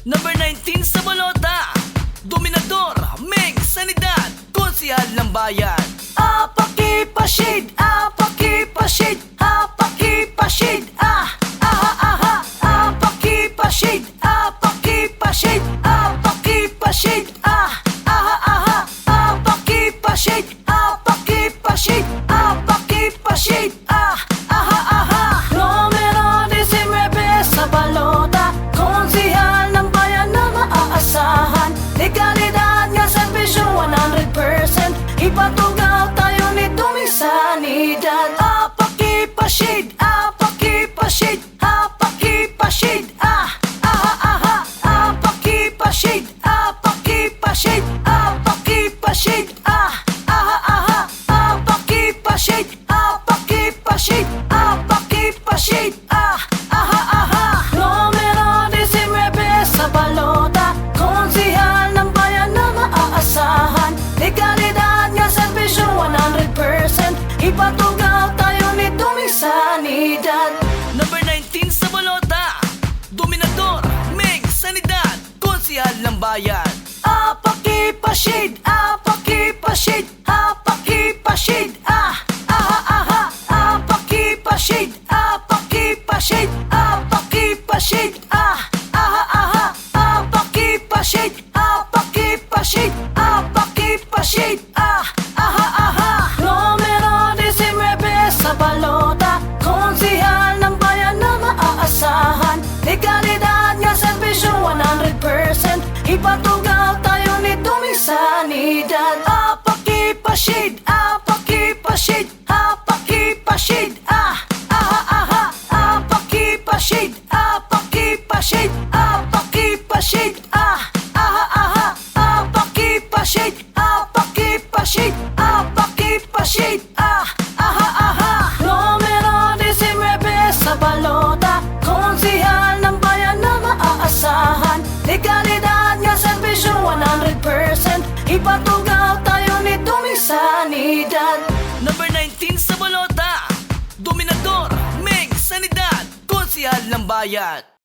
Number 19 sa balota, Dominador, Meg Sanidad, konsehal ng bayan. Apaki-pa-shade, apaki-pa-shade, apaki-pa-shade, apaki-pa-shade, apaki-pa-shade, apaki-pa-shade, apaki-pa-shade, apaki-pa-shade, apaki-pa-shade, Numero 19 sa balota, konsehal ng bayan na maaasahan. Legalidad nga serbisyo 100%, ipatugaw tayo ni Duming Sanidad. Apaki-pa-shade, apaki-pa-shade, apaki-pa-shade, apaki-pa-shade, apaki-pa-shade, apaki-pa-shade, apaki-pa-shade, apaki-pa-shade, apaki-pa-shade, Numero 19 sa balota, konsehal ng bayan na maaasahan. Legalidad nga serbisyo 100%, ipatugaw tayo ni Duming Sanidad. Number 19 sa balota, Dominador, Meg Sanidad, konsehal ng bayan. Apaki-pa-shade, apaki-pa-shade, apaki-pa-shade, apaki-pa-shade, apaki-pa-shade, apaki-pa-shade, apaki-pa-shade, apaki-pa-shade, apaki-pa-shade, Numero 19 sa balota, konsehal ng bayan na maaasahan. Legalidad nga serbisyo 100%, ipatugaw tayo ni Duming Sanidad. Apaki-pa-shade, apaki-pa-shade, apaki-pa-shade, apaki-pa-shade, apaki-pa-shade, apaki-pa-shade, apaki-pa-shade, apaki-pa-shade, apaki-pa-shade, Numero 19 sa balota, konsehal ng bayan na maaasahan. Legalidad nga serbisyo 100%, ipatugaw tayo ni Duming Sanidad. Number 19 sa balota, Dominador, Meg Sanidad, konsehal ng bayan.